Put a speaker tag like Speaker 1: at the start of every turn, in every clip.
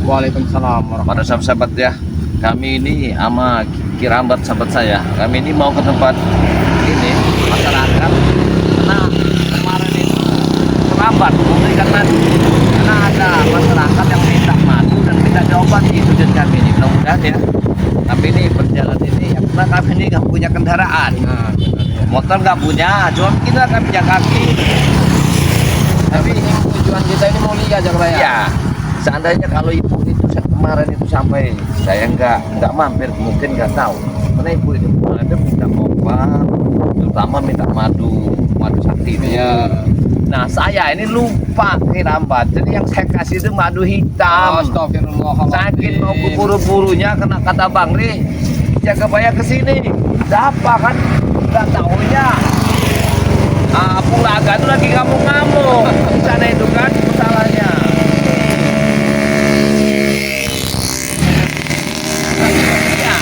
Speaker 1: Waalaikumsalam
Speaker 2: Pada sahabat-sahabat ya, kami ini sama Kirambat sahabat saya, kami ini mau ke tempat ini masyarakat karena kemarin itu terlambat memberikan madu karena ada masyarakat yang minta madu dan minta jawaban di tujuan kami ini. Mudah-mudahan ya kami ini berjalan ini ya, karena kami ini nggak punya kendaraan, motor nggak punya, cuma kita kami jalan kaki.
Speaker 1: Tapi ini tujuan kita ini mau lihat aja Pak ya.
Speaker 2: Ya, seandainya kalau ibu itu kemarin itu sampai saya nggak mampir, mungkin nggak tahu. Karena ibu itu ada minta obat, terutama minta madu sakti itu.
Speaker 1: Iya.
Speaker 2: Nah saya ini lupa Kirambat, jadi yang saya kasih itu madu hitam.
Speaker 1: Astagfirullahaladzim.
Speaker 2: Sakit mau buru-burunya kena kata Bang Ri, jaga bayar kesini. Siapa kan? Nggak tahunya. Puraga itu lagi ngamuk-ngamuk di sana itu kan masalahnya. Ya,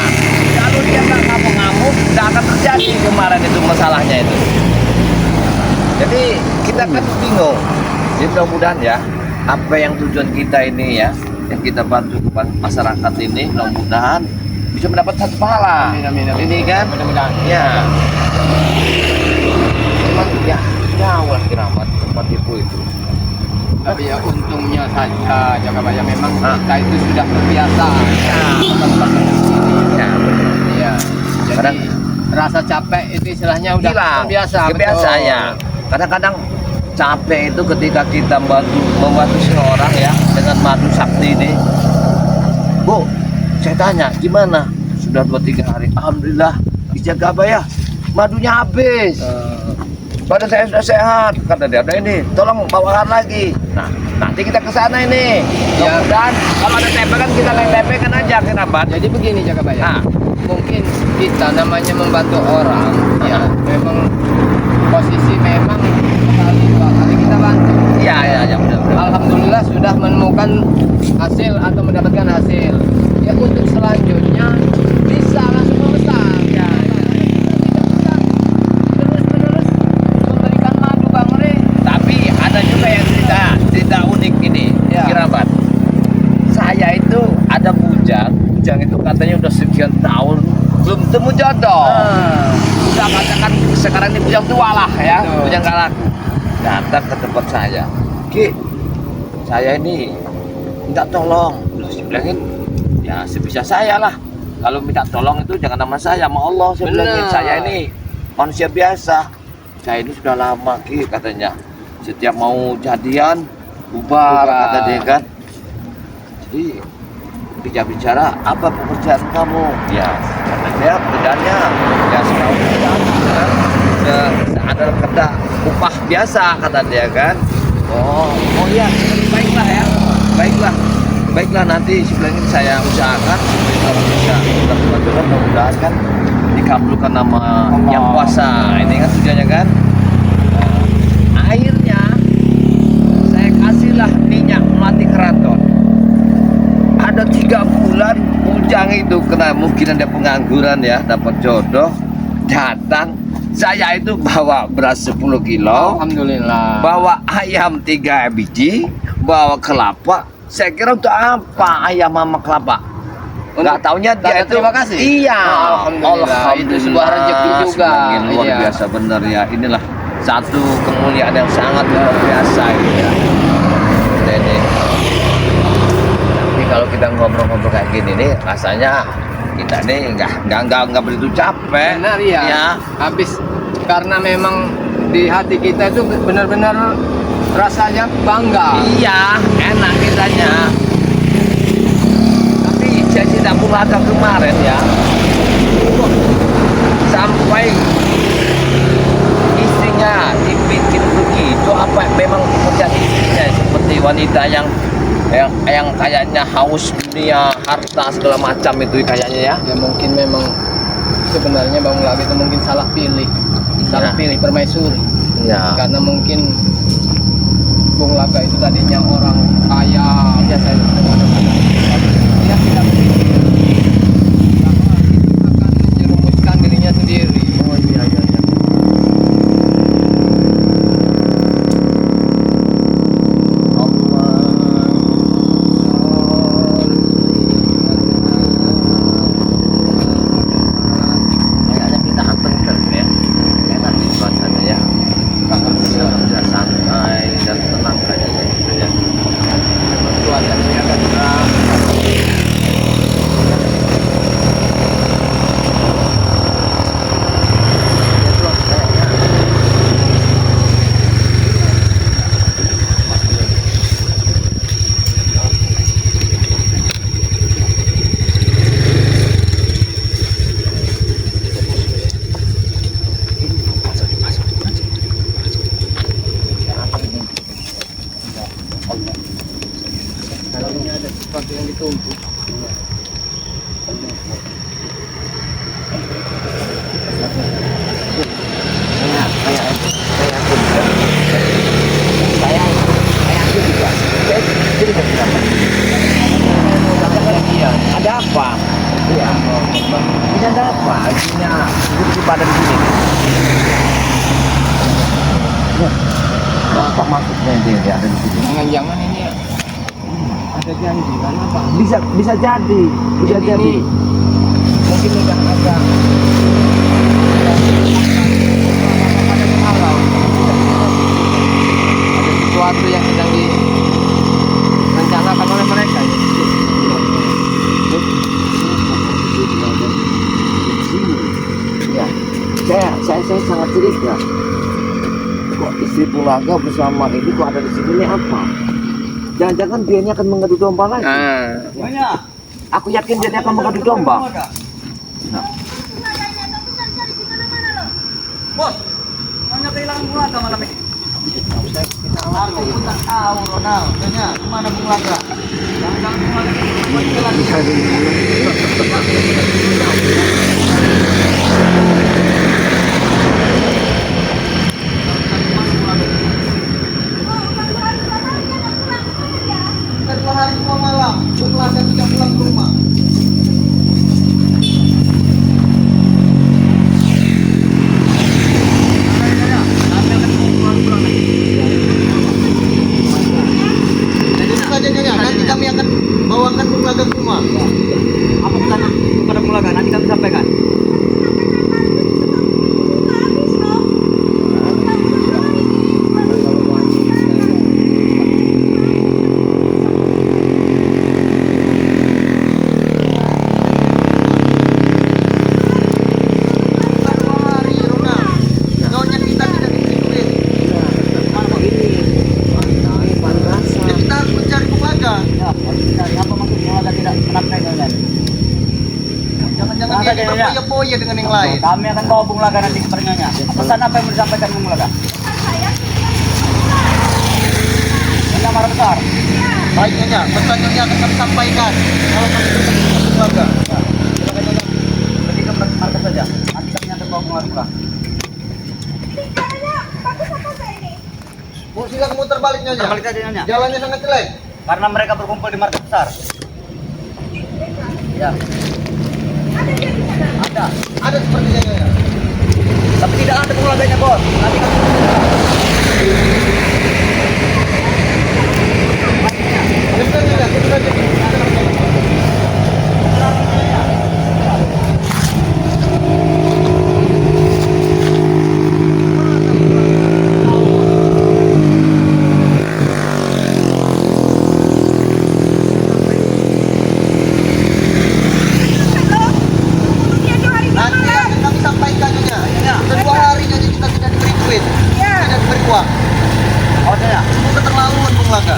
Speaker 2: kalau dia nggak ngamuk-ngamuk, nggak akan terjadi kemarin itu masalahnya itu. Jadi kita kan bingung. Jadi mudah-mudahan ya, apa yang tujuan kita ini ya, yang kita bantu masyarakat ini, mudah-mudahan bisa mendapat satu pahala.
Speaker 1: Amin.
Speaker 2: Ini kan,
Speaker 1: Mudah-mudahan.
Speaker 2: ya. Memang ya jauh lah Kirambat tempat ibu itu.
Speaker 1: Tapi ya untungnya saja jaga Pak ya, memang
Speaker 2: Ah.
Speaker 1: kita itu sudah terbiasa.
Speaker 2: Ya.
Speaker 1: Tempat-tempat seperti ini.
Speaker 2: Ya,
Speaker 1: Iya. Jadi
Speaker 2: Kadang-
Speaker 1: rasa capek itu istilahnya udah
Speaker 2: hilang.
Speaker 1: terbiasa.
Speaker 2: Kebiasa
Speaker 1: betul.
Speaker 2: ya. Kadang-kadang capek itu ketika kita membantu seorang ya dengan madu sakti ini. Bu, saya tanya gimana? Sudah 2-3 hari. Alhamdulillah dijaga apa ya? Madunya habis. Badan saya sudah sehat, kata dia. Udah ini, tolong bawakan lagi. Nah, nanti kita ke sana ini.
Speaker 1: Ya.
Speaker 2: Dan kalau ada tempekan kita tempekan aja Kirambat.
Speaker 1: Jadi begini jaga Pak ya.
Speaker 2: Nah,
Speaker 1: Mungkin kita namanya membantu orang ya memang posisi memang sekali dua kali kita bantu.
Speaker 2: ya benar.
Speaker 1: Alhamdulillah sudah menemukan hasil atau mendapatkan hasil. Ya untuk selanjutnya bisa langsung memesan. Ya. Kita tidak bisa terus-menerus memberikan madu Bang Re.
Speaker 2: Tapi ada juga yang cerita unik ini,
Speaker 1: Ya.
Speaker 2: Kirambat. Saya itu ada bujang itu katanya udah sekian tahun belum temu jodoh. Udah katakan sekarang ini bujang tua lah ya,
Speaker 1: Betul.
Speaker 2: bujang gak laku. Datang ke tempat saya, Ki, saya ini minta tolong. Loh, saya bilangin, ya sebisa saya lah. Kalau minta tolong itu jangan nama saya, sama Allah. Saya bilangin,
Speaker 1: Benar.
Speaker 2: saya ini manusia biasa. Saya ini sudah lama Ki katanya. Setiap mau jadian bubar kata dia kan. Jadi bicara apa pekerjaan kamu? Ya kata dia pekerjaannya ya sekarang ada kerja upah biasa kata dia kan. Oh ya baiklah nanti sebelumnya saya usahakan kalau bisa mudah-mudahan kan dikabulkan nama
Speaker 1: Allah.
Speaker 2: yang kuasa ini kan tujuannya kan. Akhirnya saya kasihlah minyak melati keraton. Ada 3 bulan bujang itu kena mungkin ada pengangguran ya, dapat jodoh, datang saya itu bawa beras 10 kilo,
Speaker 1: Alhamdulillah.
Speaker 2: bawa ayam 3 biji, bawa kelapa. Saya kira untuk apa ayam sama kelapa? Nggak taunya dia
Speaker 1: tanda
Speaker 2: itu
Speaker 1: terima kasih.
Speaker 2: Iya,
Speaker 1: Alhamdulillah. Itu sebuah rezeki juga.
Speaker 2: Semakin luar
Speaker 1: Iya.
Speaker 2: biasa benar ya. Inilah satu kemuliaan yang sangat luar biasa ini ya. Ini. Tapi kalau kita ngobrol-ngobrol kayak gini nih, rasanya kita nih nggak begitu capek.
Speaker 1: Benar ya. Habis karena memang di hati kita itu benar-benar rasanya bangga.
Speaker 2: Iya, enak kitanya. Tapi saya tidak Puraga kemarin ya, sampai istrinya dibikin begitu. Apa memang pekerjaan istrinya seperti wanita yang kayaknya haus dunia, harta segala macam itu kayaknya ya.
Speaker 1: Ya mungkin memang sebenarnya Bang Labi itu mungkin salah pilih permaisuri.
Speaker 2: Iya.
Speaker 1: Karena mungkin Bung Laga itu tadinya orang kaya biasa itu dia tidak berpikir bahwa akan menjerumuskan dirinya sendiri.
Speaker 2: Oh iya.
Speaker 1: apa?
Speaker 2: Iya. Ini ada apa? Artinya di badan gini. Ya. Apa maksudnya dia ada di sini?
Speaker 1: Jangan-jangan ini ada janji kan apa?
Speaker 2: Bisa jadi. Bisa
Speaker 1: Jadi
Speaker 2: jadi.
Speaker 1: ini mungkin udah ada sesuatu yang sedang direncanakan oleh mereka.
Speaker 2: Ya, saya sangat curiga. Kok istri Pulaga bersama ini kok ada di sini ini apa? Jangan-jangan dia ini akan mengadu domba lagi.
Speaker 1: Nah,
Speaker 2: Aku yakin dia akan mengadu domba.
Speaker 3: Bos, nanya kehilangan Bulaga malam ini. Aku pun tak tahu, Ronald. Nanya, kemana Bulaga? Jangan-jangan Bulaga Kita 2 hari 2 malam, Bulaga tidak pulang ke rumah. Nanti kami akan bawakan Bulaga ke rumah. Apa pesan kepada Bulaga? Nanti kami sampaikan. Jangan-jangan dia berpoya-poya dengan yang lain. Kami akan bawa Bulaga nanti ke pernyanya. Pesan apa yang mau disampaikan ke Bulaga? Nyonya marah besar. Baik Nyonya, pesan Nyonya akan kami sampaikan. Kalau kami bertemu dengan Bulaga. Silakan Nyonya. Pergi ke market saja. Nanti kami akan bawa Bulaga pulang. Bu, silakan muter balik Nyonya. Terbalik saja Nyonya. Jalannya sangat jelek. Karena mereka berkumpul di market besar. Ya. Ada sepertinya ya. Tapi tidak ada Bulaganya, Bos. Nanti kami sampaikan Nyonya. Kedua harinya kita tidak diberi duit. Tidak diberi uang. Oh ya. Itu keterlaluan Bulaga.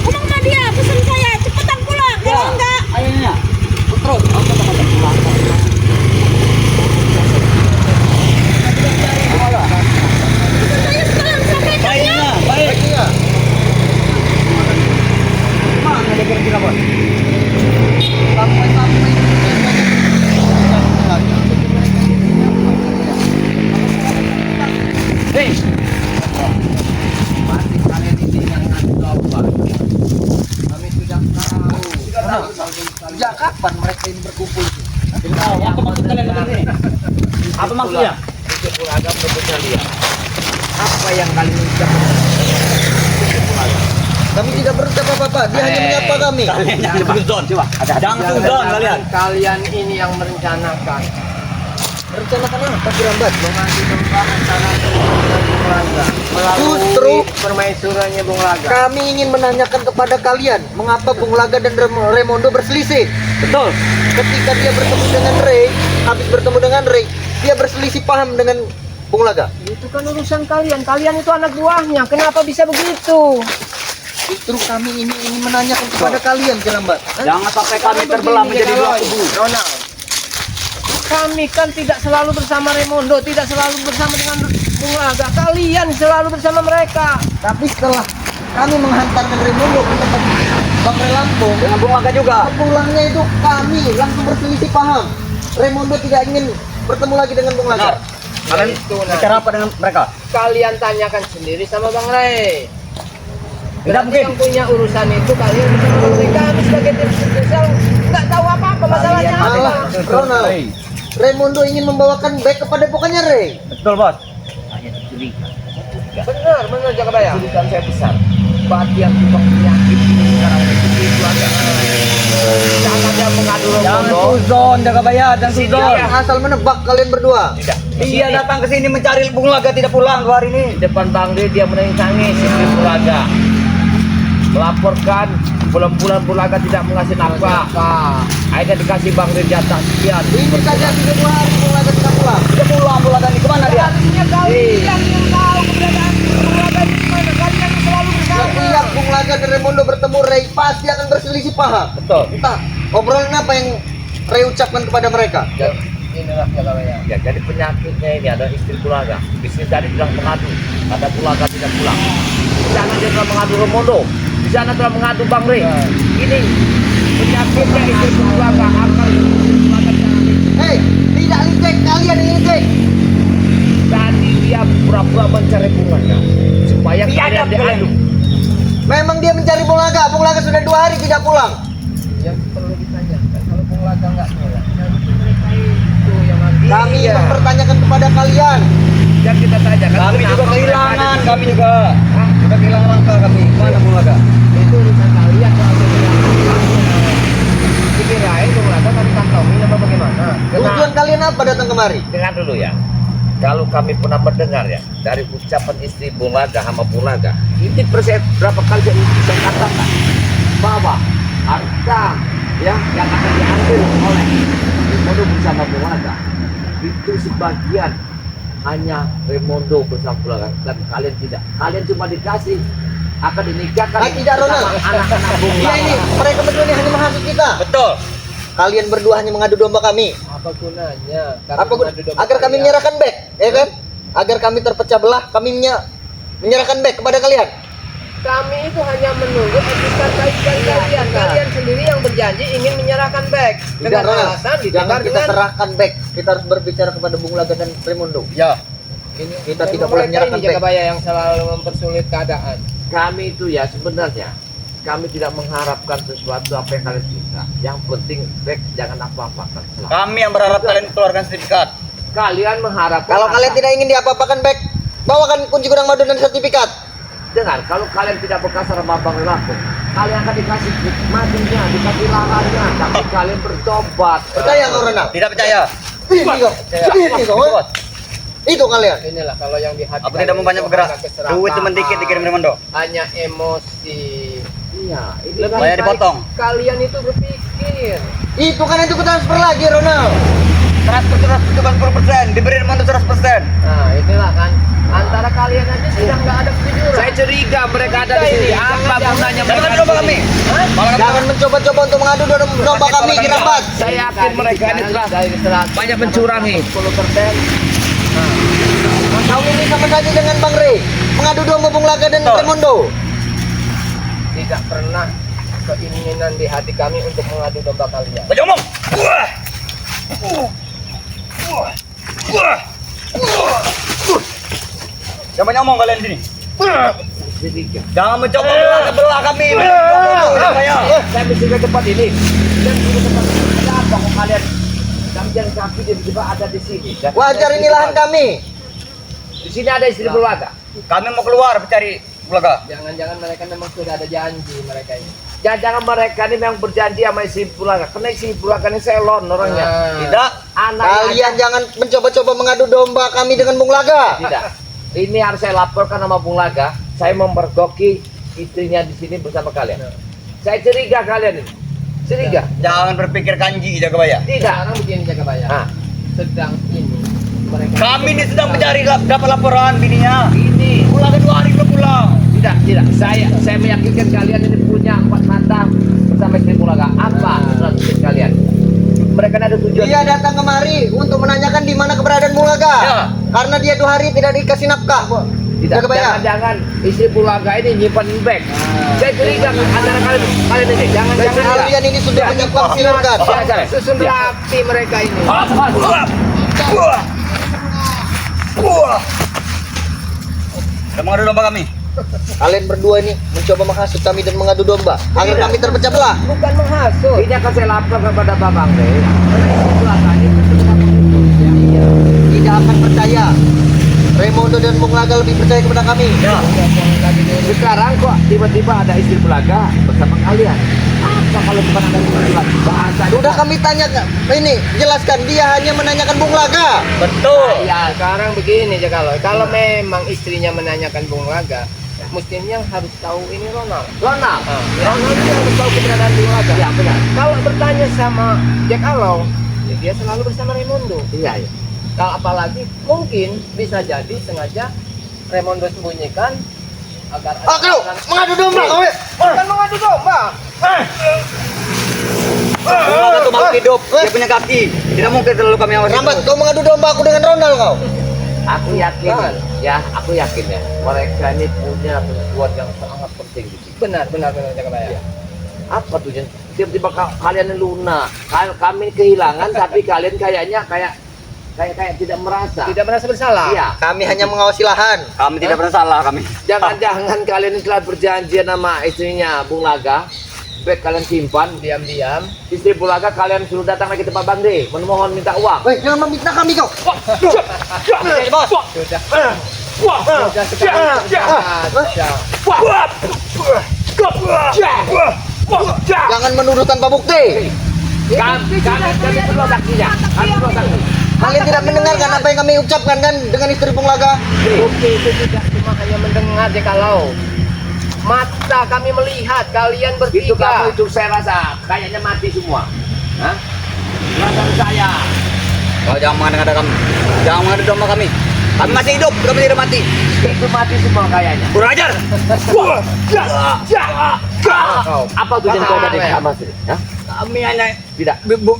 Speaker 4: Pulang nggak dia? Pesan saya cepetan pulang.
Speaker 3: Ya.
Speaker 4: Kalau enggak,
Speaker 3: Ayo Nyonya. Terus.
Speaker 4: saya sekarang sampaikan ya.
Speaker 3: Baik Nyonya. Mana dia kira-kira, Bos? Sampai
Speaker 2: Hei,
Speaker 1: masih kalian ini yang ngadu domba. Kami sudah tahu.
Speaker 3: sejak kapan mereka ini berkumpul?
Speaker 2: apa maksud kalian begini? Apa maksudnya?
Speaker 1: Itu Bulaga berbeda lihat. Apa yang kalian ucapkan?
Speaker 3: Kami tidak berucap apa-apa, dia hanya menyapa kami.
Speaker 2: Kalian jangan suzon, coba. Jangan suzon kalian.
Speaker 1: Kalian ini yang merencanakan.
Speaker 3: Rencanakan apa Kirambat?
Speaker 1: Mengadu domba antara Bulaga melalui
Speaker 3: Justru
Speaker 1: permaisurannya Bulaga.
Speaker 3: kami ingin menanyakan kepada kalian, mengapa Bulaga dan Raimondo berselisih?
Speaker 2: Betul.
Speaker 3: Ketika dia bertemu dengan Ray, habis bertemu dengan Ray, dia berselisih paham dengan Bulaga.
Speaker 1: Itu kan urusan kalian. Kalian itu anak buahnya. Kenapa bisa begitu?
Speaker 3: Justru kami ini menanyakan kepada kalian Kirambat.
Speaker 2: Jangan sampai kami terbelah menjadi dua kubu.
Speaker 1: Ronald, kami kan tidak selalu bersama Raimondo, tidak selalu bersama dengan Bulaga. Kalian selalu bersama mereka.
Speaker 3: Tapi setelah kami menghantarkan Raimondo ke tempat Bang Ray Lampung,
Speaker 2: Dengan Bulaga juga.
Speaker 3: pulangnya itu kami langsung berselisih paham. Raimondo tidak ingin bertemu lagi dengan Bulaga.
Speaker 2: Kalian bicara apa dengan mereka?
Speaker 1: Kalian tanyakan sendiri sama Bang Ray.
Speaker 2: Tidak
Speaker 1: Berarti
Speaker 2: mungkin.
Speaker 1: yang punya urusan itu kalian bersama Bang Ray. Kami sebagai tim sukses nggak tahu apa
Speaker 3: Raimundo ingin membawakan baik kepada bukannya Ray.
Speaker 2: Betul, Bos.
Speaker 1: Benar Jakabaya. Kesulitan saya besar. Bagi yang tukang penyakit ini sekarang itu ada. Jangan dia mengadu Remondo.
Speaker 2: suzon, Jakabaya, jangan suzon.
Speaker 3: Asal menebak kalian berdua.
Speaker 1: Tidak.
Speaker 2: Dia datang ke sini mencari Bung Laga tidak pulang 2 hari ini.
Speaker 1: Di depan Bang Ri dia menangis-nangis istri Bulaga. Melaporkan bulan-bulan Bulaga tidak mengasih nafkah. Akhirnya dikasih Bang Ri jatah sekian.
Speaker 3: Ini saja 3 hari Bung Laga tidak pulang.
Speaker 2: Tidak pulang Bung Laga ini kemana dia?
Speaker 1: Kalian yang tahu keberadaan Bulaga di mana? Kalian yang selalu bersama.
Speaker 3: Setiap Bung Laga dan Raimundo bertemu Ray pasti akan berselisih paham.
Speaker 1: Betul.
Speaker 3: Entah obrolan apa yang Ray ucapkan kepada mereka.
Speaker 1: Inilah Jakabaya. Ya, jadi penyakitnya ini ada istri Bulaga. Istri tadi bilang mengadu, kata Bulaga tidak pulang. Di sana dia telah mengadu Remondo. Di sana telah mengadu Bang Ri. Ini penyakitnya istri Bulaga. Akal istri Bulaga jangan
Speaker 3: Hei, tidak licik, kalian yang licik.
Speaker 1: tadi dia pura-pura mencari Bulaga supaya kalian diadu.
Speaker 3: Memang dia mencari Bung Laga. Bung Laga sudah 2 hari tidak pulang.
Speaker 1: Yang perlu ditanyakan kalau Bulaga nggak pulang, harusnya mereka itu yang ambil.
Speaker 3: Kami mempertanyakan kepada kalian.
Speaker 1: Dan kita tanyakan.
Speaker 2: Kami juga
Speaker 1: kenapa mereka
Speaker 2: kehilangan,
Speaker 1: ada di
Speaker 2: kami
Speaker 1: sini?
Speaker 2: juga.
Speaker 1: Hah?
Speaker 2: Sudah kehilangan langkah kami. Mana Bung Laga?
Speaker 1: Itu urusan kalian kalau dikirain Bulaga kami kantongi apa bagaimana?
Speaker 3: Tujuan kalian apa datang kemari?
Speaker 1: Dengar dulu ya. Kalau kami pernah mendengar ya dari ucapan istri Bulaga sama Bulaga, ini berapa kali dia bisa katakan bahwa harta ya yang akan diambil oleh Remondo bersama Bulaga itu sebagian hanya Remondo bersama Bulaga dan kalian tidak. Kalian cuma dikasih akan dinikahkan.
Speaker 3: Tidak Ronald.
Speaker 1: Anak-anak
Speaker 3: Iya
Speaker 1: Bulaga.
Speaker 3: ini mereka berdua ini hanya menghasut kita.
Speaker 2: Betul.
Speaker 3: Kalian berdua hanya mengadu domba kami.
Speaker 1: Apa gunanya?
Speaker 3: Agar kami menyerahkan back, ya kan? Agar kami terpecah belah, kami menyerahkan back kepada kalian.
Speaker 1: Kami itu hanya menunggu etika kaitan kalian. Kalian sendiri yang berjanji ingin menyerahkan back dengan
Speaker 3: Ronald.
Speaker 1: alasan
Speaker 3: Jangan
Speaker 1: ditukar
Speaker 3: kita
Speaker 1: dengan
Speaker 3: serahkan back. Kita harus berbicara kepada Bung Laga dan Raimundo.
Speaker 2: Ya.
Speaker 1: ini.
Speaker 3: Kita tidak
Speaker 1: Memang
Speaker 3: boleh
Speaker 1: mereka
Speaker 3: menyerahkan
Speaker 1: ini
Speaker 3: back.
Speaker 1: Jakabaya yang selalu mempersulit keadaan. Kami itu ya sebenarnya kami tidak mengharapkan sesuatu apa yang kalian bisa. Yang penting back jangan apa-apakan.
Speaker 2: Kami yang berharap kalian keluarkan sertifikat.
Speaker 1: Kalian mengharapkan
Speaker 3: Kalau kalian tidak ingin diapa-apakan back, bawakan kunci gudang madu dan sertifikat.
Speaker 1: dengar, kalau kalian tidak berkasar sama Bang Laku, kalian akan dikasih matinya, dikasih lahannya, tapi kalian bertobat.
Speaker 3: Percaya nggak Ronald?
Speaker 2: Tidak percaya.
Speaker 3: Ini kok. Itu kalian.
Speaker 1: Inilah kalau yang di hati.
Speaker 2: Aku tidak mau banyak bergerak. Duit cuma dikit dikirim Raimundo.
Speaker 1: Hanya emosi. Iya, ini
Speaker 2: Lebih
Speaker 1: lebih
Speaker 2: banyak
Speaker 1: baik
Speaker 2: dipotong.
Speaker 1: Kalian itu berpikir.
Speaker 3: Itu kan itu transfer lagi Ronald.
Speaker 2: Transfer 190%, diberi Raimundo 100%.
Speaker 1: Nah, inilah kan. Antara kalian aja sudah nggak ada kejujuran. Saya curiga mereka ada di sini. Apa gunanya
Speaker 2: Jangan
Speaker 1: mereka?
Speaker 2: adu domba kami.
Speaker 3: Jangan mencoba-coba untuk mengadu domba kami Kirabat.
Speaker 1: Saya yakin mereka ini telah banyak mencurangi. 10%.
Speaker 3: Kau ini sama saja dengan Bang Ray mengadu domba Bung Laga dan Raimundo.
Speaker 1: Tidak pernah keinginan di hati kami untuk mengadu domba kalian.
Speaker 2: Baju omong. Jangan banyak omong kalian di sini.
Speaker 1: Ketiga.
Speaker 2: Jangan mencoba belah kami.
Speaker 1: Saya mesti ke tempat ini. Dan di tempat ini ada apa kok kalian? Sambil kaki tiba-tiba ada di sini. Dan
Speaker 3: Wajar ini lahan kami.
Speaker 1: Di sini ada istri Bulaga.
Speaker 2: Kami mau keluar mencari Bulaga.
Speaker 1: Jangan-jangan mereka memang sudah ada janji mereka ini. Jangan-jangan mereka ini memang berjanji sama istri Bulaga. Karena istri Bulaga ini selon orangnya.
Speaker 2: Tidak.
Speaker 1: Anak
Speaker 3: Kalian jangan mencoba-coba mengadu domba kami dengan Bung Laga.
Speaker 1: tidak. Ini harus saya laporkan sama Bung Laga. Saya mempergoki istrinya di sini bersama kalian. Saya curiga kalian ini. Curiga.
Speaker 2: Jangan berpikir kanji Jakabaya.
Speaker 1: Tidak. Sekarang begini Jakabaya. Nah, sedang ini mereka.
Speaker 2: Kami ini sedang mencari dapat laporan bininya.
Speaker 1: Ini
Speaker 2: Bulaga 2 hari belum pulang.
Speaker 1: tidak. Saya meyakinkan kalian ini punya 4 mata bersama istri Bulaga. Apa strategi kalian? Mereka ada tujuan.
Speaker 3: Dia datang kemari untuk menanyakan di mana keberadaan Bung Laga.
Speaker 2: Ya.
Speaker 3: Karena dia 2 hari tidak dikasih nafkah.
Speaker 1: Tidak.
Speaker 3: Jakabaya.
Speaker 1: Jangan istri Bulaga ini nyimpan bag. Saya curiga antara kalian ini. Jangan.
Speaker 3: Kalian ini sudah menyimpang silukan.
Speaker 1: Susun rapi mereka ini.
Speaker 2: Udah mengadu domba kami.
Speaker 3: Kalian berdua ini mencoba menghasut kami dan mengadu domba agar kami terpecah belah.
Speaker 1: Bukan menghasut. Ini akan saya lapor kepada Babang Rey. Karena istri Bulaga ini
Speaker 3: tidak akan percaya. Raimondo dan Bung Laga lebih percaya kepada kami.
Speaker 2: Ya. Sekarang kok tiba-tiba ada istri Bulaga bersama kalian? Apa kalau bukan ada istri Bulaga? Bahasa
Speaker 3: Sudah kami tanya, ini jelaskan, dia hanya menanyakan Bung Laga.
Speaker 2: betul.
Speaker 1: Ya sekarang begini aja kalau memang istrinya menanyakan Bung Laga, mestinya yang harus tahu ini Ronald.
Speaker 2: Ronald.
Speaker 1: Ronald itu harus tahu keberadaan Bung Laga.
Speaker 2: Ya benar.
Speaker 1: Kalau bertanya sama Jack Alow, ya dia selalu bersama Raimondo.
Speaker 2: Iya, iya.
Speaker 1: Kalau apalagi mungkin bisa jadi sengaja Raimondo sembunyikan agar
Speaker 3: Ah, kau mengadu domba kau.
Speaker 1: bukan mengadu domba.
Speaker 3: Bung Laga itu makhluk hidup, dia punya kaki. Tidak mungkin terlalu kami awasi. Rambat, kau mengadu domba aku dengan Ronald kau.
Speaker 2: Aku yakin, ya, aku yakin ya. Mereka ini punya sesuatu yang sangat penting di sini.
Speaker 1: Benar jangan
Speaker 2: Iya. Apa tujuan? Tiba-tiba kalian lunak, kami kehilangan, tapi kalian kayaknya kayak tidak merasa.
Speaker 1: Tidak merasa bersalah.
Speaker 2: Iya.
Speaker 3: Kami hanya mengawasi lahan. Kami tidak pernah salah kami.
Speaker 2: Jangan-jangan kalian telah berjanjian sama istrinya Bung Laga, baik kalian simpan.
Speaker 1: Diam-diam.
Speaker 2: Istri Bung Laga kalian suruh datang lagi ke tempat Bang De, memohon minta uang.
Speaker 3: Woi, jangan memfitnah kami kau. Bos.
Speaker 1: Sudah. Sudah
Speaker 3: Jangan menuduh tanpa bukti.
Speaker 2: Kami perlu saksinya. Kami perlu saksi.
Speaker 3: Kalian tidak mendengarkan apa yang kami ucapkan kan dengan istri Bung Laga?
Speaker 1: Bukti itu tidak cuma hanya mendengar ya kalau mata kami melihat kalian
Speaker 2: Itu kamu
Speaker 1: bertiga.
Speaker 2: itu saya rasa kayaknya mati semua. Hah? Perasaan saya.
Speaker 3: Kau jangan mengada kami. Jangan mengadu domba kami. Kami masih hidup, kami tidak mati.
Speaker 2: Itu mati semua kayaknya.
Speaker 3: Kurang ajar.
Speaker 2: Apa tujuan kau tadi sama istri? Hah?
Speaker 3: Kami hanya
Speaker 2: Tidak.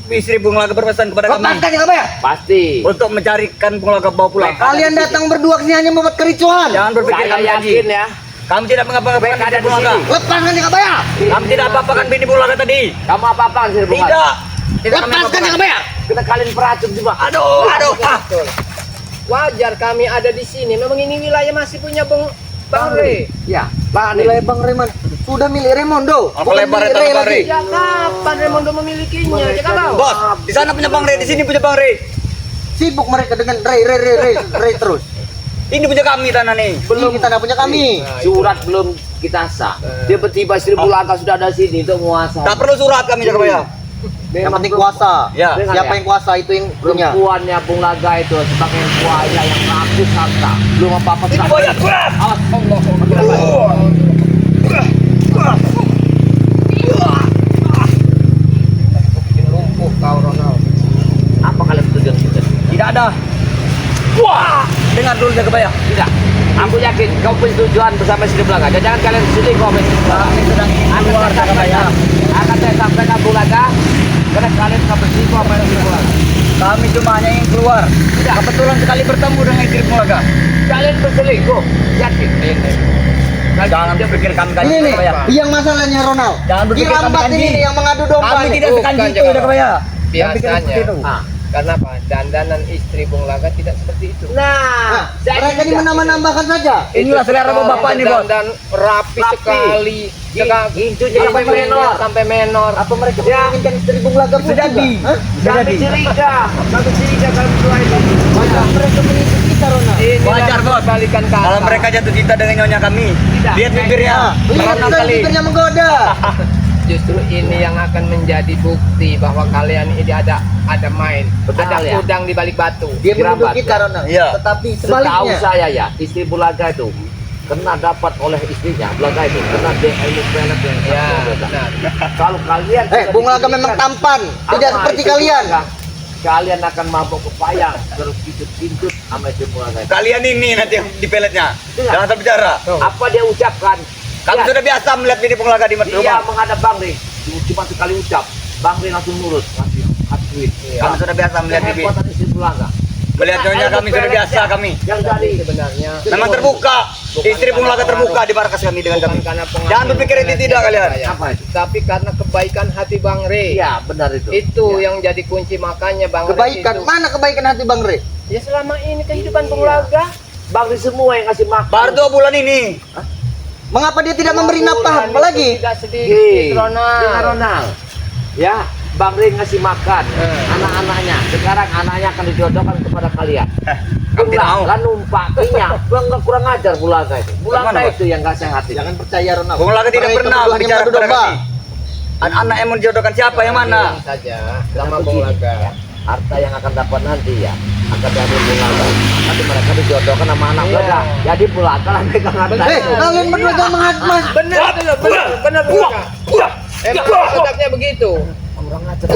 Speaker 3: istri Bung Laga berpesan kepada kami. Lepaskan ya kamu ya?
Speaker 2: Pasti.
Speaker 3: Untuk mencarikan Bung Laga bawa pulang.
Speaker 2: Mereka
Speaker 3: Kalian datang berdua kesini hanya membuat kericuhan. Jangan berpikir
Speaker 2: Saya
Speaker 3: kami janji.
Speaker 2: yakin ya.
Speaker 3: Kami tidak mengapa-ngapakan
Speaker 2: Mereka ada
Speaker 3: Bung
Speaker 2: di
Speaker 3: Laga.
Speaker 2: sini.
Speaker 3: Lepaskan ya kamu ya? Kami tidak apa-apakan bini Bung Laga tadi.
Speaker 2: Kamu apa-apa sih Bung Laga?
Speaker 3: Tidak. Tidak kami
Speaker 2: Lepaskan
Speaker 3: apa-apakan.
Speaker 2: ya kamu ya? Kita kalian peracun semua.
Speaker 3: Aduh.
Speaker 1: Betul. Wajar kami ada di sini. Memang ini wilayah masih punya Bang Re.
Speaker 2: Ya. Lahan
Speaker 3: Wilayah Bang Reman sudah milik Raimondo.
Speaker 5: Apa
Speaker 3: Bukan
Speaker 5: lebar
Speaker 3: milik
Speaker 5: itu
Speaker 3: Ray
Speaker 5: Bang
Speaker 3: lagi.
Speaker 5: Ray?
Speaker 1: Ya kapan Raimondo memilikinya? Ya kalau.
Speaker 5: Bos, di sana punya Bang Ray, di sini punya Bang Ray.
Speaker 3: Sibuk mereka dengan Ray terus.
Speaker 5: Ini punya kami tanah nih.
Speaker 3: Belum kita nggak punya kami.
Speaker 2: surat belum kita sah. Tiba-tiba istri Bung Laga sudah ada di sini untuk menguasai.
Speaker 5: Tak perlu surat kami jaga ya.
Speaker 3: Yang penting kuasa.
Speaker 5: Ya.
Speaker 3: Siapa yang kuasa itu yang punya.
Speaker 2: Perempuannya Bung Laga itu sebagai buaya yang rakus harta. Belum apa-apa
Speaker 5: Ini
Speaker 2: sudah.
Speaker 5: buaya kuat.
Speaker 2: Awas Allah.
Speaker 1: Bikin lumpuh kau Ronald.
Speaker 2: Apa kalian tujuan kita?
Speaker 5: Tidak ada. Wah, dengar dulu jaga bayar.
Speaker 2: Tidak. Aku yakin kau punya tujuan bersama istri Bung Laga. Jangan kalian sendiri komen.
Speaker 5: Kami sedang keluar jaga bayar.
Speaker 2: Akan saya sampaikan Bung Laga. Karena kalian nggak berselingkuh apa yang istri Bung Laga.
Speaker 5: Kami cuma hanya ingin keluar. Kebetulan sekali bertemu dengan istri Bung Laga.
Speaker 2: Kalian berselingkuh. Yakin?
Speaker 5: Jangan berpikir kami kan
Speaker 3: Ini nih,
Speaker 5: jaga bayar.
Speaker 3: yang masalahnya Ronald.
Speaker 5: Jangan berpikir kami
Speaker 3: Dirambat
Speaker 5: kanji.
Speaker 3: ini nih yang mengadu domba
Speaker 5: Kami
Speaker 3: nih.
Speaker 5: tidak
Speaker 1: Bukan,
Speaker 5: sekanji itu
Speaker 1: jangan.
Speaker 5: jaga bayar. Jangan pikir
Speaker 1: Biasanya.
Speaker 5: seperti itu.
Speaker 2: Ah.
Speaker 1: Karena apa? Dandanan istri Bung Laga tidak seperti itu.
Speaker 3: Nah, mereka ini menambah-nambahkan saja.
Speaker 5: Inilah selera bapak ini, Bos.
Speaker 1: Dan rapi sekali.
Speaker 2: Gitu
Speaker 1: Sampai
Speaker 2: jadi menor.
Speaker 1: sampai menor.
Speaker 3: Apa mereka
Speaker 2: Ya.
Speaker 3: menginginkan istri Bung Laga pun
Speaker 5: Bisa
Speaker 3: juga?
Speaker 5: jadi.
Speaker 3: Hah?
Speaker 2: Kami curiga. Kami curiga kalau berdua itu.
Speaker 3: Wajah mereka mengikuti kita Ronald.
Speaker 5: Wajar, Bos.
Speaker 1: Balikan kata.
Speaker 5: Kalau mereka jatuh cinta dengan nyonya kami, lihat bibirnya.
Speaker 3: Lihat
Speaker 5: Merona
Speaker 3: kan
Speaker 5: kali.
Speaker 3: bibirnya menggoda.
Speaker 1: Justru ini yang akan menjadi bukti bahwa kalian ini ada main,
Speaker 2: Betul,
Speaker 1: ada
Speaker 2: ya.
Speaker 1: udang di balik batu.
Speaker 3: Dia menuduh
Speaker 2: Dirambat,
Speaker 3: kita
Speaker 2: ya.
Speaker 3: Ronald.
Speaker 5: Iya.
Speaker 3: Tetapi
Speaker 2: Setahu
Speaker 3: sebaliknya.
Speaker 2: saya ya, istri Bung Laga itu kena dapat oleh istrinya Bung Laga itu kena DNA yang
Speaker 1: Ya, benar.
Speaker 2: Kalau kalian
Speaker 3: Bung Laga memang tampan, tidak seperti kalian.
Speaker 2: Kalian akan mabuk kepayang terus kintut sama istri Bung Laga itu.
Speaker 5: Kalian ini nanti yang di peletnya.
Speaker 2: Iya.
Speaker 5: Jangan terbicara.
Speaker 2: Apa dia ucapkan?
Speaker 5: Kami
Speaker 2: Ya,
Speaker 5: sudah biasa melihat bini Bung Laga di
Speaker 2: dia
Speaker 5: rumah.
Speaker 2: menghadap Bang Ri, cuma sekali ucap, Bang Ri langsung nurut, kasih duit.
Speaker 5: Kami sudah biasa melihat bibi.
Speaker 2: Kehebatan istri Bung Laga.
Speaker 5: Melihat nyonya kami sudah biasa kami.
Speaker 2: Yang dari
Speaker 1: Sebenarnya
Speaker 5: Memang terbuka. Istri Bung Laga terbuka di markas kami dengan
Speaker 1: bukan
Speaker 5: kami.
Speaker 1: karena pengakuan
Speaker 5: Jangan berpikir itu tidak kalian.
Speaker 2: Apa itu?
Speaker 1: tapi karena kebaikan hati Bang Re.
Speaker 2: Iya, benar itu.
Speaker 1: Itu
Speaker 2: Ya.
Speaker 1: yang jadi kunci, makanya Bang Re
Speaker 3: Kebaikan,
Speaker 1: itu.
Speaker 3: mana kebaikan hati Bang Re?
Speaker 1: Ya selama ini kehidupan Bung
Speaker 2: Iya.
Speaker 1: Laga.
Speaker 2: Bang Ri semua yang ngasih makan.
Speaker 5: Baru 2 bulan ini.
Speaker 3: Mengapa dia tidak memberi nafkah
Speaker 1: Bulan itu
Speaker 3: apalagi?
Speaker 1: Tidak sedikit Ronald.
Speaker 2: Dengan Ronald. Ya, Bang Ring ngasih makan anak-anaknya. Sekarang anaknya akan dijodohkan kepada kalian.
Speaker 5: Kamu tidak mau.
Speaker 2: Kan numpakinya, kurang ajar Bulaga itu. Bulaga
Speaker 5: Bagaimana,
Speaker 2: itu yang gak sehat.
Speaker 3: Jangan percaya Ronald.
Speaker 5: Bung Laga tidak
Speaker 3: Mereka
Speaker 5: pernah
Speaker 3: berdua hanya
Speaker 5: bicara
Speaker 3: mengadu
Speaker 5: kepada
Speaker 3: domba.
Speaker 5: kami. Anak-anak yang menjodohkan siapa yang mana?
Speaker 1: Bilang saja sama
Speaker 2: Kenapa
Speaker 1: Bung
Speaker 2: gini?
Speaker 1: Laga.
Speaker 2: Harta yang akan dapat nanti ya akan diambil Bulaga. Nanti mereka dijodohkan sama anak Bulaga. Jadi Bulaga lah pegang harta.
Speaker 3: Kalian berdua jangan menghadmas.
Speaker 1: Benar itu loh, benar Bung Laga. Emang otaknya begitu.
Speaker 2: Kurang ajar.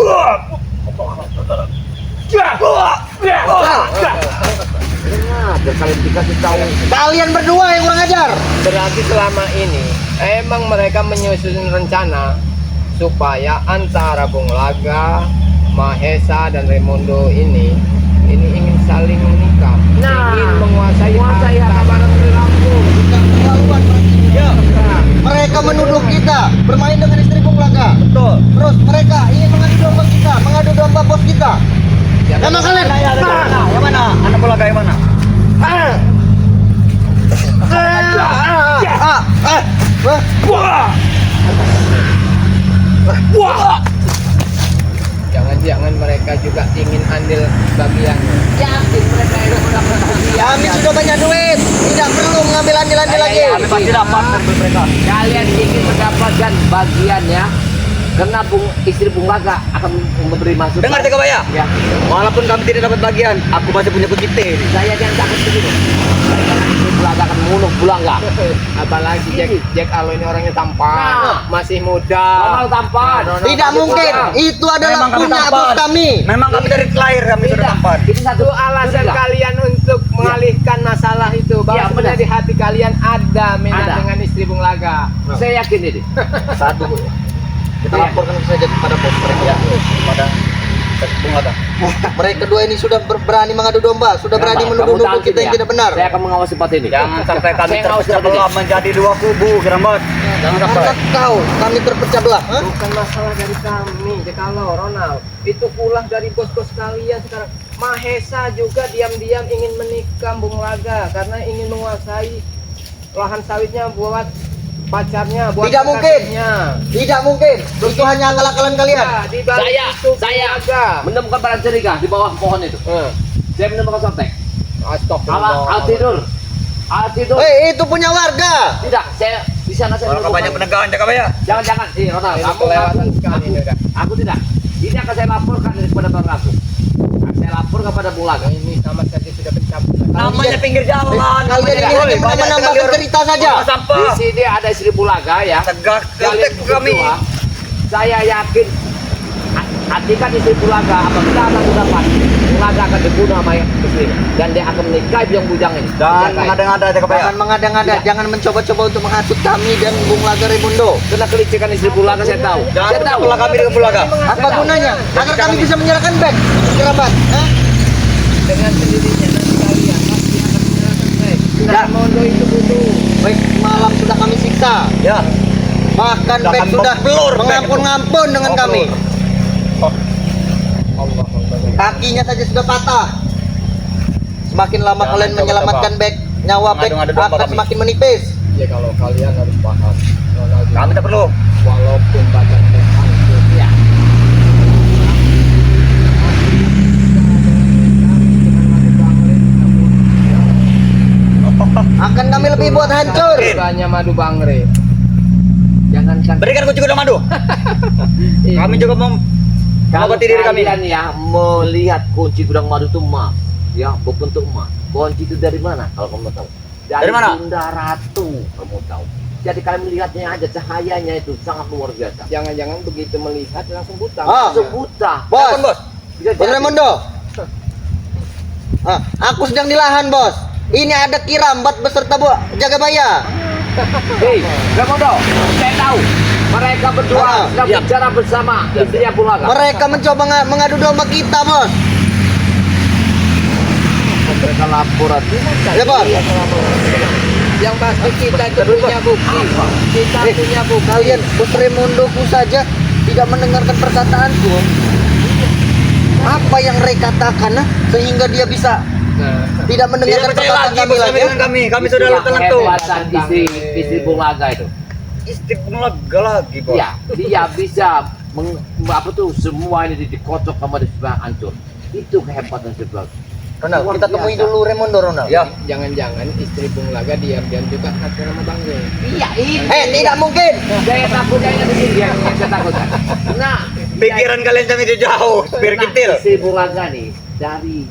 Speaker 2: Ajar kalian dikasih tahu.
Speaker 3: Kalian berdua yang kurang ajar.
Speaker 1: Berarti selama ini emang mereka menyusun rencana supaya antara Bung Laga, Mahesa dan Raimundo ini ingin saling menikah,
Speaker 2: Nah,
Speaker 1: ingin menguasai harta
Speaker 2: barang di Lampung.
Speaker 3: Keterlaluan mereka.
Speaker 5: Ya,
Speaker 3: Mereka menuduh kita bermain dengan istri Bung Laga.
Speaker 5: betul.
Speaker 3: Terus mereka ingin mengadu domba kita, mengadu domba bos kita.
Speaker 1: Jangan-
Speaker 3: Emang kalian?
Speaker 5: Yang mana? Anak Bung Laga yang mana?
Speaker 1: Jangan-jangan mereka juga ingin andil bagiannya.
Speaker 2: Yakin mereka itu mendapat
Speaker 3: Kami sudah banyak duit, tidak perlu mengambil andil-andil lagi.
Speaker 5: Kami pasti dapat dari mereka.
Speaker 2: Kalian ingin mendapatkan bagian ya. Karena istri Bung Laga akan memberi masukan.
Speaker 5: Dengar Jaga Baya.
Speaker 2: Ya,
Speaker 5: Walaupun kami tidak dapat bagian, aku masih punya kunci T.
Speaker 2: saya jangan takut begitu. Karena istri Bung Laga akan membunuh Bung Laga.
Speaker 1: Apalagi Jack Alo ini orangnya tampan,
Speaker 2: Nah.
Speaker 1: masih muda.
Speaker 2: Ronald tampan.
Speaker 1: Ronald
Speaker 3: Tidak
Speaker 1: tampan.
Speaker 3: mungkin, itu adalah
Speaker 5: Memang kami
Speaker 3: punya
Speaker 5: tampan.
Speaker 3: bos kami.
Speaker 5: Memang kami dari lahir kami sudah
Speaker 2: Tidak.
Speaker 5: tampan.
Speaker 2: Itu satu
Speaker 1: Itu alasan
Speaker 2: Tidak.
Speaker 1: kalian untuk mengalihkan masalah itu. Bahwa
Speaker 2: Ya,
Speaker 1: sebenarnya
Speaker 2: benar.
Speaker 1: di hati kalian ada minat
Speaker 2: Ada.
Speaker 1: dengan istri Bung Laga.
Speaker 2: Saya yakin ini.
Speaker 3: Satu, kita
Speaker 2: Iya.
Speaker 3: laporkan saja kepada bos mereka.
Speaker 5: Ya, kepada Bung Laga.
Speaker 3: Mereka dua ini sudah berani mengadu domba, sudah berani
Speaker 2: Kamu
Speaker 3: menuduh-nuduh
Speaker 2: tahu
Speaker 3: kita yang
Speaker 2: ya,
Speaker 3: tidak benar.
Speaker 2: Saya akan mengawasi tempat ini.
Speaker 5: Jangan sampai kami
Speaker 2: Saya ngawasi
Speaker 5: terpecah
Speaker 2: tempat ini.
Speaker 5: belah menjadi dua kubu, Keramat. Jangan sampai.
Speaker 3: Masa kau, kami terpecah belah. Hah?
Speaker 1: Bukan masalah dari kami, kalau Ronald. Itu ulah dari bos-bos kalian sekarang. Mahesa juga diam-diam ingin menikah Bung Laga karena ingin menguasai lahan sawitnya buat pacarnya, buat
Speaker 3: Tidak mungkin.
Speaker 1: kekasihnya.
Speaker 3: Tidak mungkin, itu hanya akal-akalan kalian.
Speaker 1: Ya, di balik itu
Speaker 2: Saya
Speaker 1: Bung Laga.
Speaker 2: menemukan barang curiga di bawah pohon itu. Saya menemukan sotek. Al tidur.
Speaker 3: Itu punya warga.
Speaker 2: Tidak, saya di sana saya
Speaker 5: Kalau banyak penegakan Jaga Baya.
Speaker 2: Jangan, Ronald.
Speaker 1: Ini
Speaker 2: Kamu
Speaker 1: kelewatan sekali ini udah.
Speaker 2: aku tidak. Ini akan saya laporkan kepada bang aku. Akan saya lapor kepada Bung Laga.
Speaker 1: Ini sama saja sudah pencabulan.
Speaker 5: Namanya pinggir jalan.
Speaker 3: Kalian ini hanya menambahkan cerita saja.
Speaker 2: Di
Speaker 5: Sampah.
Speaker 2: sini ada istri Bung Laga ya.
Speaker 5: Tegak
Speaker 2: Kalian
Speaker 5: ketek kami.
Speaker 2: berdua, saya yakin Atika istri Bung Laga apabila akan mendapat Bung Laga akan dibunuh sama istrinya dan dia akan menikahi biang bujang ini.
Speaker 5: Dan
Speaker 2: Menikahi.
Speaker 5: mengada-ngada Jaga Baya.
Speaker 3: Jangan mengada-ngada,
Speaker 2: Tidak.
Speaker 3: jangan mencoba-coba untuk menghasut kami dan Bung Laga Raimundo.
Speaker 2: Kena kelicikan istri Bung Laga saya tahu.
Speaker 5: Jangan
Speaker 2: Saya tahu.
Speaker 5: belah kami dengan Bung Laga.
Speaker 3: Apa gunanya? Agar kami bisa menyerahkan bag kerabat. Hah?
Speaker 1: Dengan sendirinya nanti kalian pasti akan menyerahkan baik.
Speaker 3: Tidak.
Speaker 1: Mondo itu butuh.
Speaker 3: Baik, malam sudah kami siksa.
Speaker 5: Ya.
Speaker 3: Bahkan
Speaker 5: Sudah
Speaker 3: bag
Speaker 5: akan
Speaker 3: sudah
Speaker 5: membelur bag
Speaker 3: mengampun-ngampun dengan
Speaker 5: Oh,
Speaker 3: kami.
Speaker 1: Allah.
Speaker 3: Kakinya saja sudah patah. Semakin lama
Speaker 5: Jangan
Speaker 3: kalian
Speaker 5: coba-coba.
Speaker 3: menyelamatkan bag, nyawa bag
Speaker 5: Mengadu-ngadu domba
Speaker 3: akan
Speaker 5: kami.
Speaker 3: semakin menipis.
Speaker 1: Ya kalau kalian harus paham. Ronald,
Speaker 5: Kami tak perlu.
Speaker 1: walaupun badan dan hancur ya.
Speaker 3: Akan kami lebih buat hancur.
Speaker 1: Banyak madu bangre.
Speaker 2: Jangankan
Speaker 5: Berikan kunci gudang madu. Kami juga mau
Speaker 2: kalau
Speaker 5: mengobati diri kami.
Speaker 2: kalian ya melihat kunci gudang madu itu emas, ya berbentuk emas. Kunci itu dari mana? Kalau kamu tahu?
Speaker 5: Dari mana?
Speaker 2: Bunda Ratu, kamu tahu. Jadi kalian melihatnya aja cahayanya itu sangat luar biasa.
Speaker 1: Jangan-jangan begitu melihat langsung buta.
Speaker 3: Ah.
Speaker 2: Langsung buta.
Speaker 3: Bos,
Speaker 5: Telepon, Bos.
Speaker 2: Bisa
Speaker 3: Bos
Speaker 2: jadi.
Speaker 3: Raimundo. Aku sedang di lahan, Bos. Ini ada Kirambat beserta Jaga Baya.
Speaker 2: Hei, Ramondo, saya tahu mereka berdua
Speaker 3: Ah,
Speaker 2: sedang
Speaker 5: iya.
Speaker 2: bicara bersama istrinya Bung Laga.
Speaker 3: Mereka mencoba mengadu domba kita, Bos.
Speaker 2: Mereka laporan.
Speaker 3: Ya, Bos.
Speaker 1: Yang pasti kita itu punya bukti. Kita punya bukti.
Speaker 3: Kalian, Bos Raimundoku saja tidak mendengarkan perkataanku. Apa yang Ray katakan, sehingga dia bisa tidak
Speaker 5: Tidak
Speaker 3: mendengarkan
Speaker 5: percaya
Speaker 3: perkataan
Speaker 5: lagi
Speaker 3: kami
Speaker 5: Bos
Speaker 3: lagi?
Speaker 5: kami dengan kami. Kami sudah
Speaker 2: Itulah
Speaker 5: tentu.
Speaker 2: kehebatan istri Bung Laga itu.
Speaker 5: Istri Bung Laga lagi, Bos.
Speaker 2: Iya, dia bisa apa tuh semua ini dikocok sama sebelah hancur. Itu kehebatan sebelah.
Speaker 3: Ronald, kita temui dulu Raimondo, Ronald.
Speaker 5: Ya.
Speaker 1: Jangan-jangan istri Bung Laga diam-diam juga atas nama Bang Zul.
Speaker 2: Iya, ini.
Speaker 3: Tidak mungkin.
Speaker 2: Saya takutnya ini di sini yang saya takutkan. Nah,
Speaker 3: Pikiran kalian sampai jauh, biar kintil.
Speaker 2: Si Bulaga nih dari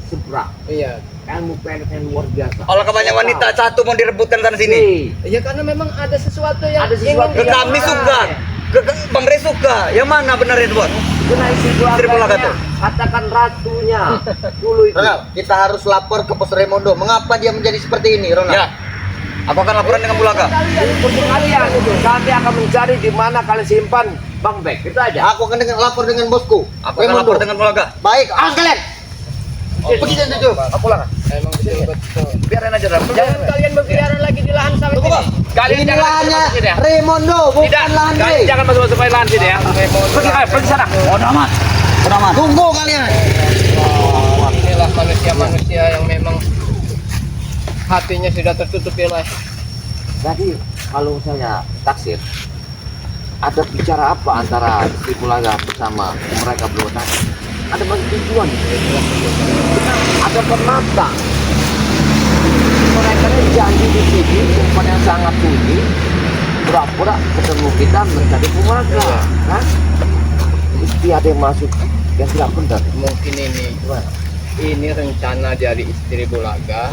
Speaker 2: seberang
Speaker 1: Iya.
Speaker 2: ilmu pendek yang luar biasa.
Speaker 3: Kalau kebanyakan wanita satu mau direbutkan sana sini.
Speaker 1: Ya karena memang ada sesuatu yang
Speaker 2: Ada sesuatu
Speaker 3: Ke
Speaker 1: ingin
Speaker 3: kami suka. Ke Bang Re suka. Yang mana benar itu, Bos?
Speaker 2: Benar si
Speaker 3: Istri Bulaga
Speaker 2: Bulaganya,
Speaker 3: tuh.
Speaker 2: katakan ratunya dulu itu.
Speaker 3: Ronald, kita harus lapor ke Pos Raimondo. Mengapa dia menjadi seperti ini, Ronald?
Speaker 5: Ya. Aku akan laporan dengan Bulaga.
Speaker 2: Kalian kami akan mencari di mana kalian simpan Bang Bek. Itu aja.
Speaker 3: Aku akan lapor dengan bosku.
Speaker 5: Aku akan lapor dengan Bulaga.
Speaker 3: Baik, awas kalian. Pergi dan tujuh.
Speaker 5: Aku pulang.
Speaker 1: Emang betul.
Speaker 5: Biarin aja Ram.
Speaker 1: Jangan kalian berkeliaran lagi di lahan sawit
Speaker 3: Tunggu,
Speaker 1: ini.
Speaker 3: Bang.
Speaker 2: Kalian
Speaker 3: Ini
Speaker 2: jangan
Speaker 3: lahannya
Speaker 2: masuk sini ya.
Speaker 3: Raimondo, bukan lahan
Speaker 2: Kalian
Speaker 3: Re.
Speaker 2: jangan masuk ke lahan sini ya. Pergi sana.
Speaker 5: Bodoh amat. Bodoh amat.
Speaker 3: Tunggu kalian.
Speaker 1: Inilah manusia-manusia yang memang hatinya sudah tertutup oleh
Speaker 2: Jadi kalau saya taksir, ada bicara apa antara istri Bulaga bersama mereka berdua tadi? Ada bagi tujuan, ada penata. Mereka ini janji di sini tempat yang sangat tinggi, pura-pura ketemu kita mencari Bulaga, kan? Mesti ada yang masuk yang tidak benar.
Speaker 1: mungkin
Speaker 2: Gimana?
Speaker 1: ini rencana dari istri Bulaga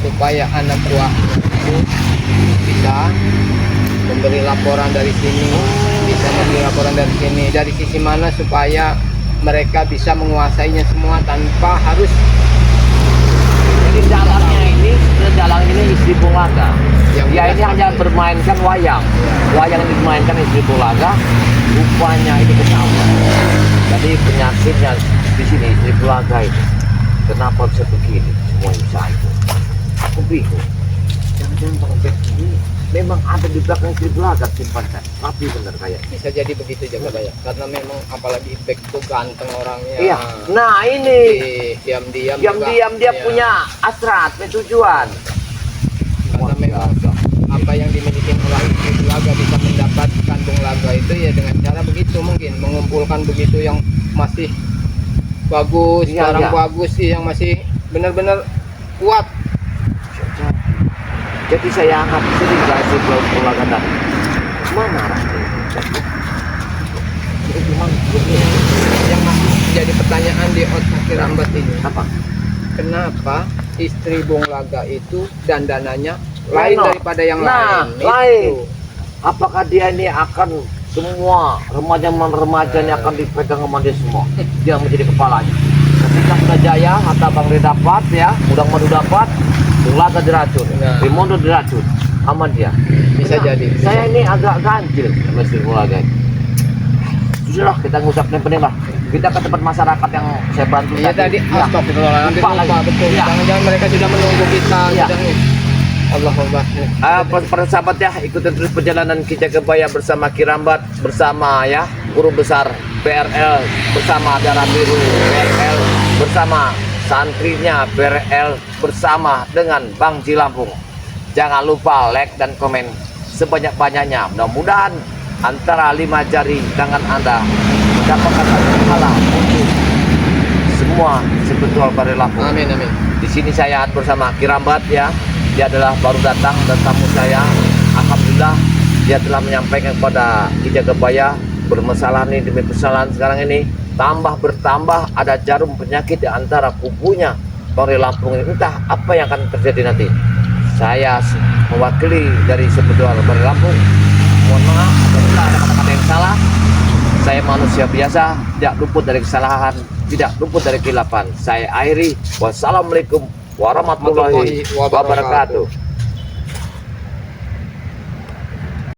Speaker 1: supaya anak buahnya itu bisa memberi laporan dari sini, bisa memberi laporan dari sini, dari sisi mana supaya mereka bisa menguasainya semua tanpa harus
Speaker 2: Jadi dalang ini istri Bulaga.
Speaker 1: Yang
Speaker 2: Dia ini hanya bermainkan wayang. Wayang yang dimainkan istri Bulaga, rupanya ini ketahuan. Jadi penyakitnya di sini istri Bulaga itu. Kenapa bisa begini? Semua bisa itu. Aku bingung. Jangan-jangan Bang Bek ini memang ada di belakang istri Bulaga simpankan. Tapi benar kayak.
Speaker 1: bisa jadi begitu jaga daya karena memang apalagi Bek itu ganteng orangnya.
Speaker 2: Iya. Nah ini
Speaker 1: Diam-diam
Speaker 2: diam-diam dia
Speaker 1: iya.
Speaker 2: punya hasrat, punya tujuan.
Speaker 1: Karena memang apa yang dimiliki oleh istri Bulaga bisa mendapatkan Bung Laga itu ya dengan cara begitu, mungkin mengumpulkan begitu yang masih bagus,
Speaker 2: Iya,
Speaker 1: barang
Speaker 2: iya.
Speaker 1: bagus sih yang masih benar-benar kuat.
Speaker 2: Jadi saya anggap sering kasih Bulaga tadi. Mana arahnya? Jadi gimana?
Speaker 1: Yang masih jadi pertanyaan di otak Kirambat ini,
Speaker 2: Apa?
Speaker 1: kenapa istri Bung Laga itu dandanannya lain
Speaker 2: Leno.
Speaker 1: daripada yang
Speaker 2: Nah,
Speaker 1: lain?
Speaker 2: lain.
Speaker 1: Itu.
Speaker 2: Apakah dia ini akan semua remaja-remaja ini akan dipegang sama dia semua? Dia menjadi kepalanya. Ketika sudah jaya, kata Bang Re dapat ya, Udang Madu dapat, Bulaga diracun,
Speaker 1: Nah.
Speaker 2: Raimondo diracun, aman dia.
Speaker 1: Bisa
Speaker 2: Nah,
Speaker 1: jadi.
Speaker 2: Saya ini agak ganjil sama istri Bulaga. Sudahlah, kita ngusap pening lah. Kita ke tempat masyarakat yang saya bantu
Speaker 1: Iya tadi,
Speaker 2: Ya.
Speaker 1: astagfirullahaladzim,
Speaker 2: Lupa
Speaker 1: lupa,
Speaker 2: lagi.
Speaker 1: betul.
Speaker 2: Iya.
Speaker 1: Jangan-jangan mereka sudah menunggu kita.
Speaker 2: Iya.
Speaker 1: Sudah nih. Allahumma.
Speaker 2: Para sahabat ya, ikutin terus perjalanan Kijagabaya bersama Kirambat, bersama ya guru besar PRL, bersama Darah Biru PRL, bersama santrinya PRL, bersama dengan Bang Jilampung. Jangan lupa like dan komen sebanyak-banyaknya. Mudah-mudahan antara 5 jari tangan Anda mendapatkan pahala untuk semua sebetulnya Bari Lampung.
Speaker 1: Amin, amin.
Speaker 2: Di sini saya bersama Kirambat ya. Dia adalah baru datang dan tamu saya. Alhamdulillah dia telah menyampaikan kepada Kijagabaya bermasalah nih demi permasalahan sekarang ini tambah bertambah ada jarum penyakit di antara kubunya Bari Lampung ini. Entah apa yang akan terjadi nanti. Saya mewakili dari sebetulnya Bari Lampung. Mohon maaf apabila ada kata-kata yang salah. Saya manusia biasa, tidak luput dari kesalahan, tidak luput dari kesilapan. Saya akhiri. Wassalamualaikum warahmatullahi wabarakatuh.